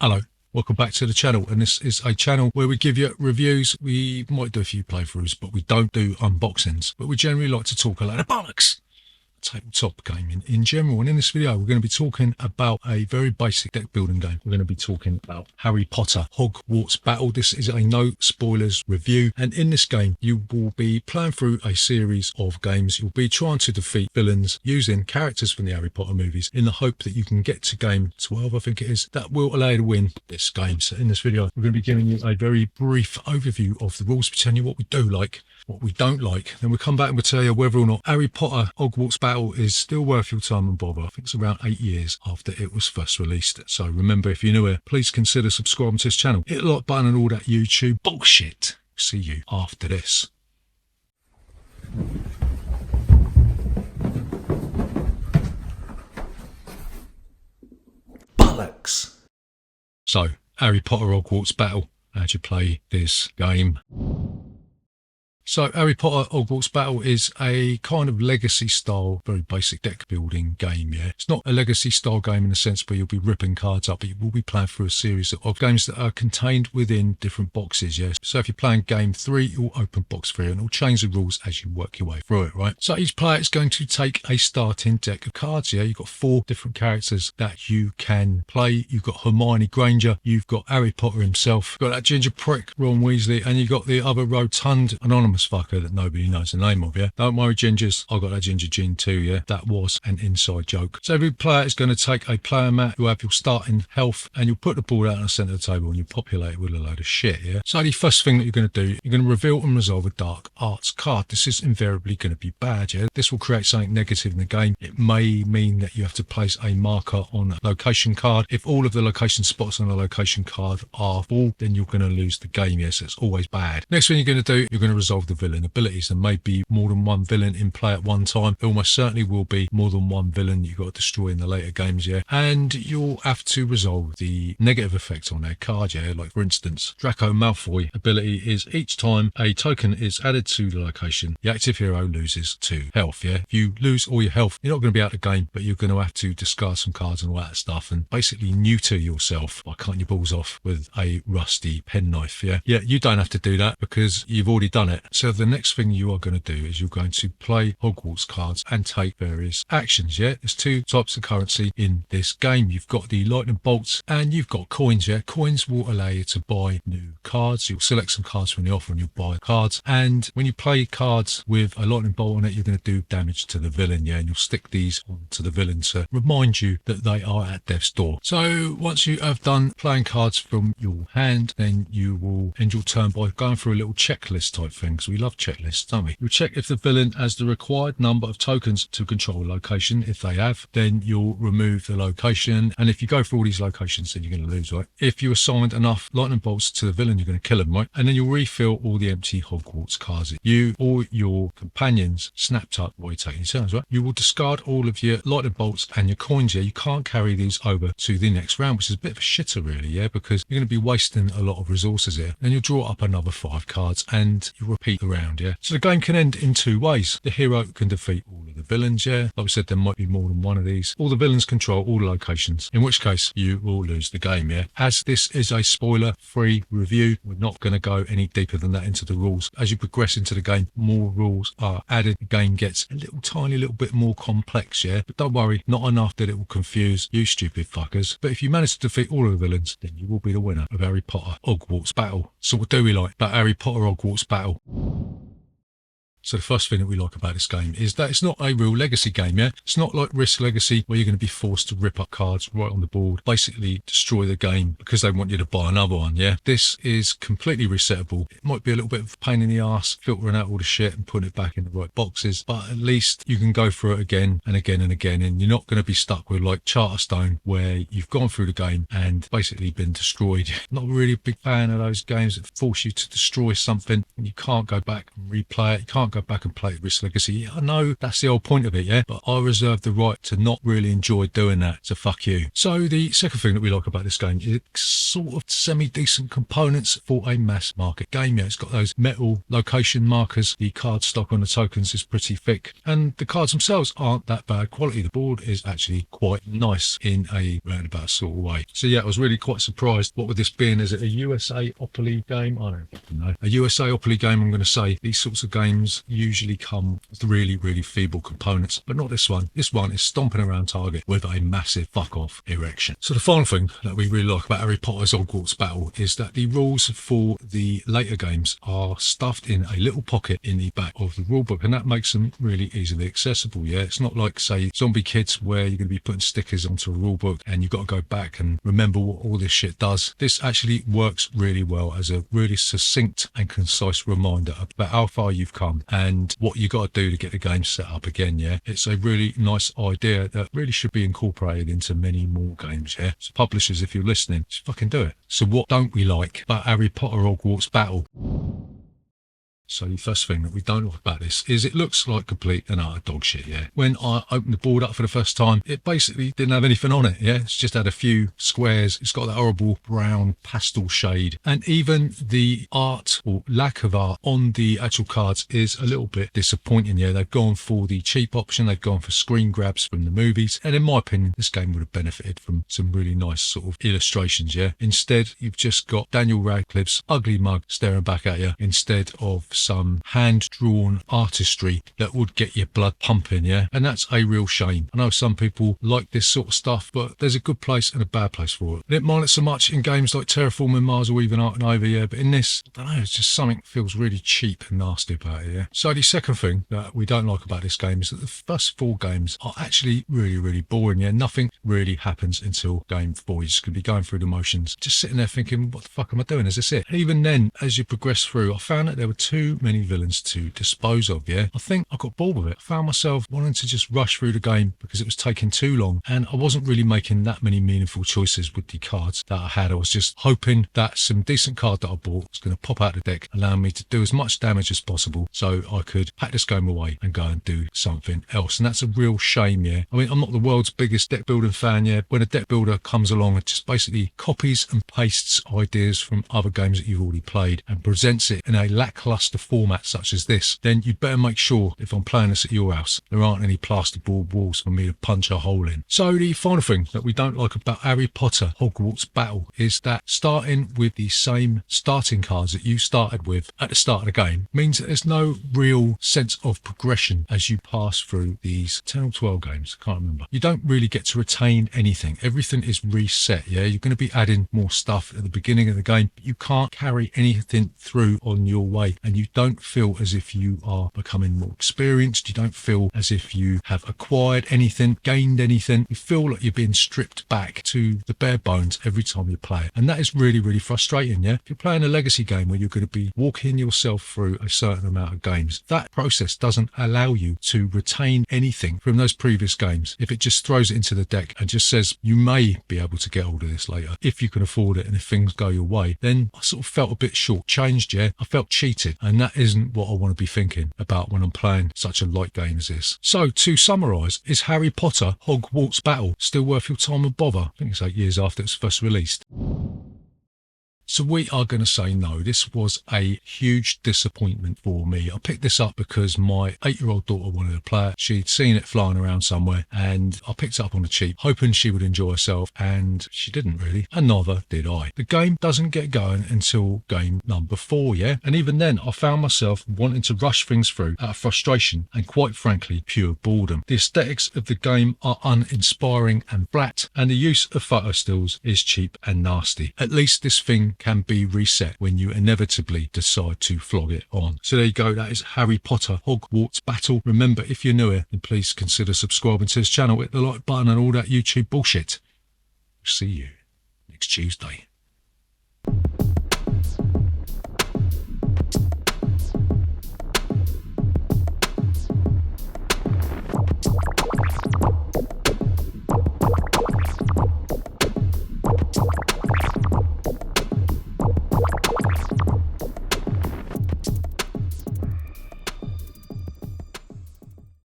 Hello, welcome back to the channel, and this is a channel where we give you reviews. We might do a few playthroughs, but we don't do unboxings, but we generally like to talk a lot of bollocks tabletop gaming in general. And in this video we're going to be talking about a very basic deck building game. We're going to be talking about Harry Potter Hogwarts Battle. This is a no spoilers review, and in this game you will be playing through a series of games. You'll be trying to defeat villains using characters from the Harry Potter movies in the hope that you can get to game 12, I think it is, that will allow you to win this game. So in this video we're going to be giving you a very brief overview of the rules, telling you what we do like, what we don't like. Then we'll come back and we'll tell you whether or not Harry Potter Hogwarts Battle is still worth your time and bother. I think it's around 8 years after it was first released. So remember, if you're new here, please consider subscribing to this channel. Hit the like button and all that YouTube bullshit. See you after this. Bollocks. So, Harry Potter Hogwarts Battle. How'd you play this game? So Harry Potter Hogwarts Battle is a kind of legacy style, very basic deck building game, yeah. It's not a legacy style game in the sense where you'll be ripping cards up, but you will be playing through a series of games that are contained within different boxes, yeah. So if you're playing game 3, you'll open box 3 and it'll change the rules as you work your way through it, right? So each player is going to take a starting deck of cards, yeah. You've got 4 different characters that you can play. You've got Hermione Granger, you've got Harry Potter himself, you've got that ginger prick Ron Weasley, and you've got the other rotund anonymous fucker that nobody knows the name of, yeah. Don't worry, gingers, I got that ginger gene too, yeah. That was an inside joke. So every player is going to take a player mat. You'll have your starting health, and you'll put the board out in the centre of the table and you populate it with a load of shit, yeah. So the first thing that you're going to do, you're going to reveal and resolve a dark arts card. This is invariably going to be bad, yeah. This will create something negative in the game. It may mean that you have to place a marker on a location card. If all of the location spots on a location card are full, then you're going to lose the game, yes. It's always bad. Next thing you're going to do, you're going to resolve the villain abilities. There may be more than one villain in play at one time. There almost certainly will be more than one villain you've got to destroy in the later games, yeah. And you'll have to resolve the negative effects on their card, yeah. Like for instance, Draco Malfoy ability is each time a token is added to the location, the active hero loses 2 health, yeah. If you lose all your health, you're not going to be out of the game, but you're going to have to discard some cards and all that stuff and basically neuter yourself by cutting your balls off with a rusty penknife, yeah. Yeah, you don't have to do that because you've already done it. So the next thing you are going to do is you're going to play Hogwarts cards and take various actions, yeah. There's 2 types of currency in this game. You've got the lightning bolts and you've got coins, yeah. Coins will allow you to buy new cards. You'll select some cards from the offer and you'll buy cards, and when you play cards with a lightning bolt on it, you're going to do damage to the villain, yeah, and you'll stick these onto the villain to remind you that they are at death's door. So once you have done playing cards from your hand, then you will end your turn by going through a little checklist type thing, because we love checklists, don't we? You'll check if the villain has the required number of tokens to control a location. If they have, then you'll remove the location, and if you go through all these locations, then you're going to lose, right? If you assigned enough lightning bolts to the villain, you're going to kill him, right? And then you'll refill all the empty Hogwarts cards. You or your companions snapped up while you're taking your turns, right? You will discard all of your lightning bolts and your coins, yeah. You can't carry these over to the next round, which is a bit of a shitter really, yeah, because you're going to be wasting a lot of resources here. Then you'll draw up another 5 cards and you repeat the round, yeah. So the game can end in 2 ways. The hero can defeat all of the villains, yeah. Like we said, there might be more than one of these. All the villains control all the locations, in which case you will lose the game, yeah. As this is a spoiler-free review, we're not going to go any deeper than that into the rules. As you progress into the game, more rules are added. The game gets a tiny little bit more complex, yeah. But don't worry, not enough that it will confuse you stupid fuckers. But if you manage to defeat all of the villains, then you will be the winner of Harry Potter Hogwarts Battle. So what do we like about Harry Potter Hogwarts Battle? So the first thing that we like about this game is that it's not a real legacy game, yeah? It's not like Risk Legacy where you're going to be forced to rip up cards right on the board, basically destroy the game because they want you to buy another one, yeah? This is completely resettable. It might be a little bit of a pain in the arse filtering out all the shit and putting it back in the right boxes, but at least you can go through it again and again and again, and you're not going to be stuck with like Charterstone where you've gone through the game and basically been destroyed. Not really a big fan of those games that force you to destroy something and you can't go back and replay it. You can't go back and play Risk Legacy. Yeah, I know that's the whole point of it, yeah, but I reserve the right to not really enjoy doing that, so fuck you. So the second thing that we like about this game is it's sort of semi-decent components for a mass market game. Yeah, it's got those metal location markers, the card stock on the tokens is pretty thick, and the cards themselves aren't that bad quality. The board is actually quite nice in a roundabout sort of way. So yeah, I was really quite surprised. What would this being? Is it a USAopoly game? I don't know. A USAopoly game, I'm going to say. These sorts of games usually come with really, really feeble components, but not this one. This one is stomping around target with a massive fuck off erection. So the final thing that we really like about Harry Potter's Hogwarts Battle is that the rules for the later games are stuffed in a little pocket in the back of the rulebook, and that makes them really easily accessible. Yeah, it's not like, say, Zombie Kids, where you're going to be putting stickers onto a rulebook and you've got to go back and remember what all this shit does. This actually works really well as a really succinct and concise reminder about how far you've come and what you got to do to get the game set up again. Yeah, it's a really nice idea that really should be incorporated into many more games. Yeah, so publishers, if you're listening, just fucking do it. So what don't we like about Harry Potter Hogwarts Battle? So the first thing that we don't like about this is it looks like complete and utter dog shit, yeah. When I opened the board up for the first time, it basically didn't have anything on it, yeah. It's just had a few squares. It's got that horrible brown pastel shade. And even the art or lack of art on the actual cards is a little bit disappointing, yeah. They've gone for the cheap option. They've gone for screen grabs from the movies. And in my opinion, this game would have benefited from some really nice sort of illustrations, yeah. Instead, you've just got Daniel Radcliffe's ugly mug staring back at you instead of some hand-drawn artistry that would get your blood pumping, yeah, and that's a real shame. I know some people like this sort of stuff, but there's a good place and a bad place for it. I didn't mind it so much in games like Terraforming Mars or even Ark and Over, yeah, but in this, I don't know, it's just something that feels really cheap and nasty about it, yeah. So the second thing that we don't like about this game is that the first 4 games are actually really, really boring, yeah. Nothing really happens until game 4. You're just going to be going through the motions, just sitting there thinking, what the fuck am I doing? Is this it? And even then, as you progress through, I found that there were too many villains to dispose of, yeah. I think I got bored with it. I found myself wanting to just rush through the game because it was taking too long, and I wasn't really making that many meaningful choices with the cards that I had. I was just hoping that some decent card that I bought was going to pop out the deck, allowing me to do as much damage as possible so I could pack this game away and go and do something else. And that's a real shame, yeah. I mean, I'm not the world's biggest deck building fan, yeah. When a deck builder comes along and just basically copies and pastes ideas from other games that you've already played and presents it in a lackluster format such as this, then you'd better make sure, if I'm playing this at your house, there aren't any plasterboard walls for me to punch a hole in. So the final thing that we don't like about Harry Potter Hogwarts Battle is that starting with the same starting cards that you started with at the start of the game means that there's no real sense of progression as you pass through these 10 or 12 games, I can't remember. You don't really get to retain anything. Everything is reset, yeah. You're going to be adding more stuff at the beginning of the game, but you can't carry anything through on your way, and you don't feel as if you are becoming more experienced. You don't feel as if you have acquired anything, gained anything. You feel like you're being stripped back to the bare bones every time you play it, and that is really, really frustrating, yeah. If you're playing a legacy game where you're going to be walking yourself through a certain amount of games, that process doesn't allow you to retain anything from those previous games. If it just throws it into the deck and just says you may be able to get hold of this later if you can afford it and if things go your way, then I sort of felt a bit shortchanged, yeah. I felt cheated, and that isn't what I want to be thinking about when I'm playing such a light game as this. So to summarise, is Harry Potter Hogwarts Battle still worth your time and bother? I think it's 8 years after it was first released. So we are going to say no. This was a huge disappointment for me. I picked this up because my 8-year-old daughter wanted to play it. She'd seen it flying around somewhere, and I picked it up on the cheap, hoping she would enjoy herself, and she didn't really, and neither did I. The game doesn't get going until game number 4, yeah? And even then, I found myself wanting to rush things through out of frustration and, quite frankly, pure boredom. The aesthetics of the game are uninspiring and flat, and the use of photo stills is cheap and nasty. At least this thing can be reset when you inevitably decide to flog it on. So there you go, that is Harry Potter Hogwarts Battle. Remember, if you're new here, then please consider subscribing to this channel, hit the like button and all that YouTube bullshit. See you next Tuesday.